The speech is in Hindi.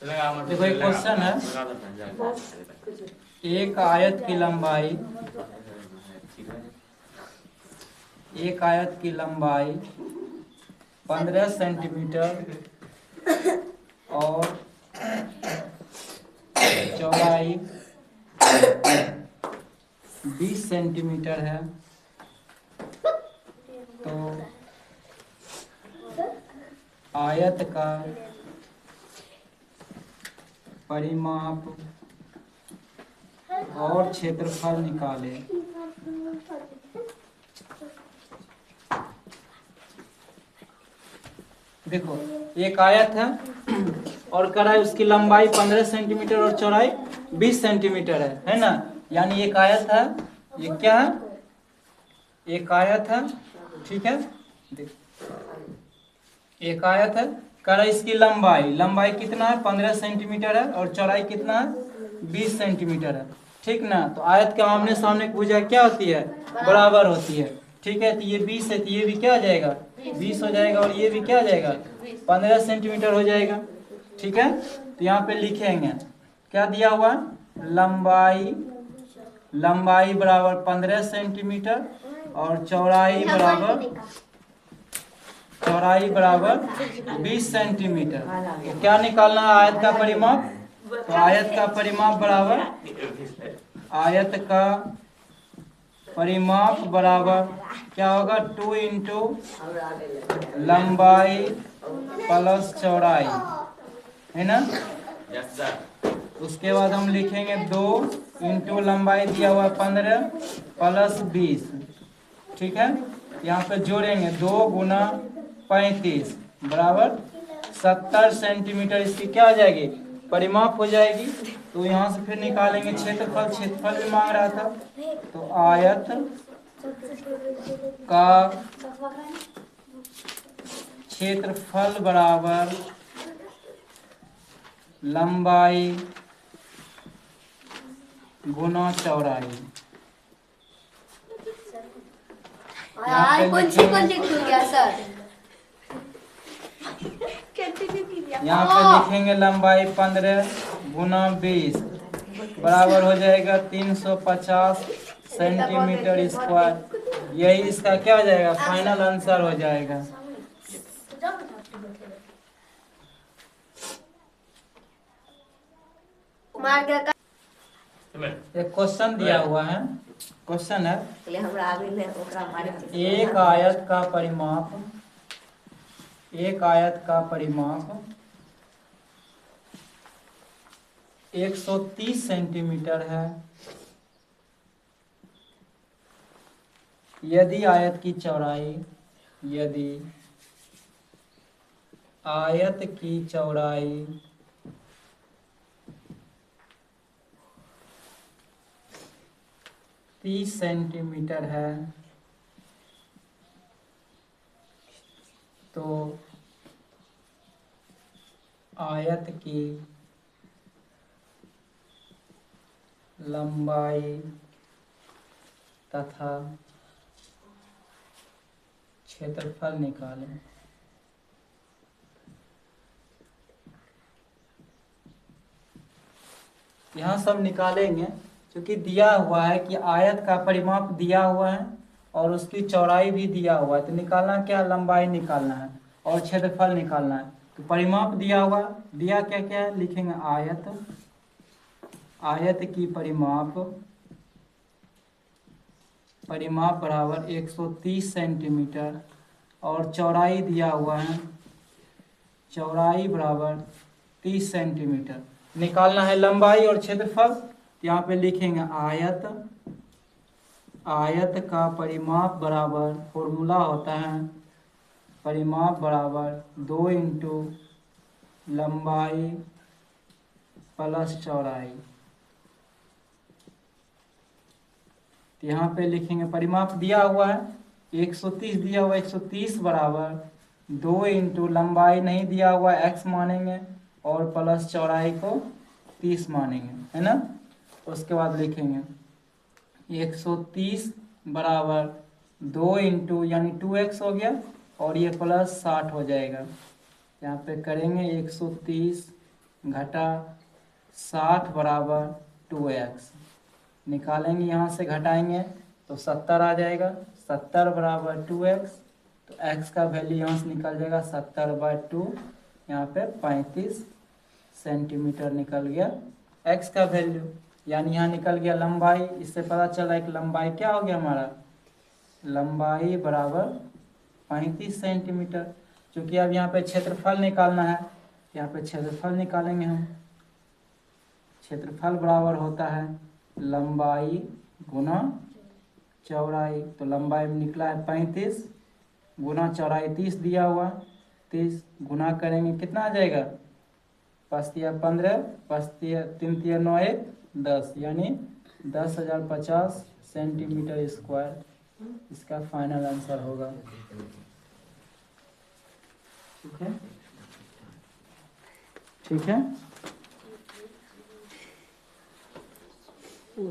देखो एक क्वेश्चन है, एक आयत की लंबाई, एक आयत की लंबाई 15 सेंटीमीटर और चौड़ाई 20 सेंटीमीटर है। तो आयत का परिमाप और क्षेत्रफल निकाले। देखो एक आयत है और कह रहा है उसकी लंबाई 15 सेंटीमीटर और चौड़ाई 20 सेंटीमीटर है ना। यानी एक आयत है, ये क्या है, एक आयत है, ठीक है। एक आयत है, कह रहा है इसकी लंबाई कितना है, 15 सेंटीमीटर है और चौड़ाई कितना है, 20 सेंटीमीटर है, ठीक ना। तो आयत के आमने सामने की भुजा क्या होती है, बराबर होती है, ठीक है। तो ये 20 है तो ये भी क्या हो जाएगा, 20 हो जाएगा, और ये भी क्या हो जाएगा, 15 सेंटीमीटर हो जाएगा, ठीक है। तो यहाँ पे लिखेंगे क्या दिया हुआ है, लंबाई बराबर 15 सेंटीमीटर और चौड़ाई बराबर 20 सेंटीमीटर। तो क्या निकालना है, आयत का परिमाप। तो आयत का परिमाप बराबर क्या होगा, 2 इंटू लंबाई प्लस चौड़ाई, है ना। उसके बाद हम लिखेंगे 2 इंटू लंबाई दिया हुआ 15 प्लस 20, ठीक है। यहाँ पे जोड़ेंगे 2 गुना 35 बराबर 70 सेंटीमीटर, इसकी क्या हो जाएगी, परिमाप हो जाएगी। तो यहाँ से फिर निकालेंगे क्षेत्रफल भी मांग रहा था। तो आयत का क्षेत्रफल बराबर लंबाई गुना चौड़ाई। यहाँ पे लिखेंगे लंबाई 15 गुना 20 बराबर हो जाएगा 350 सेंटीमीटर स्क्वायर। यही इसका क्या हो जाएगा, फाइनल आंसर हो जाएगा। एक क्वेश्चन दिया हुआ है, क्वेश्चन है एक आयत का परिमाप 130 सेंटीमीटर है। यदि आयत की चौड़ाई 30 सेंटीमीटर है तो आयत की लंबाई तथा क्षेत्रफल निकालें। यहाँ सब निकालेंगे क्योंकि दिया हुआ है कि आयत का परिमाप दिया हुआ है और उसकी चौड़ाई भी दिया हुआ है। तो निकालना क्या, लंबाई निकालना है और क्षेत्रफल निकालना है। तो परिमाप दिया हुआ, दिया क्या क्या है, लिखेंगे आयत की परिमाप बराबर 130 सेंटीमीटर और चौड़ाई दिया हुआ है, चौड़ाई बराबर 30 सेंटीमीटर। निकालना है लंबाई और क्षेत्रफल। यहाँ पे लिखेंगे आयत का परिमाप बराबर, फॉर्मूला होता है परिमाप बराबर 2 इंटू लंबाई प्लस चौड़ाई। तो यहाँ पे लिखेंगे परिमाप दिया हुआ है 130 दिया हुआ है, 130 बराबर 2 इंटू लंबाई नहीं दिया हुआ x मानेंगे और प्लस चौड़ाई को 30 मानेंगे, है ना। उसके बाद लिखेंगे 130 बराबर 2 इंटू यानी 2x हो गया और ये प्लस 60 हो जाएगा। यहाँ पे करेंगे 130 घटा 60 बराबर 2x। निकालेंगे, यहाँ से घटाएंगे तो 70 आ जाएगा। 70 बराबर 2x, तो x का वैल्यू यहाँ से निकल जाएगा 70/2, यहाँ पे 35 सेंटीमीटर निकल गया x का वैल्यू। यानी यहाँ निकल गया लंबाई। इससे पता चल रहा है कि लंबाई क्या हो गया हमारा, लंबाई बराबर 35 सेंटीमीटर। क्योंकि अब यहाँ पे क्षेत्रफल निकालना है, यहाँ पे क्षेत्रफल निकालेंगे हम। क्षेत्रफल बराबर होता है लंबाई गुना चौड़ाई। तो लंबाई में निकला है 35 गुना चौड़ाई 30 दिया हुआ, 30 गुना करेंगे कितना आ जाएगा, 5×15, 5×3=9, 10, यानी 10,050 सेंटीमीटर स्क्वायर इसका फाइनल आंसर होगा। ठीक है, ठीक है।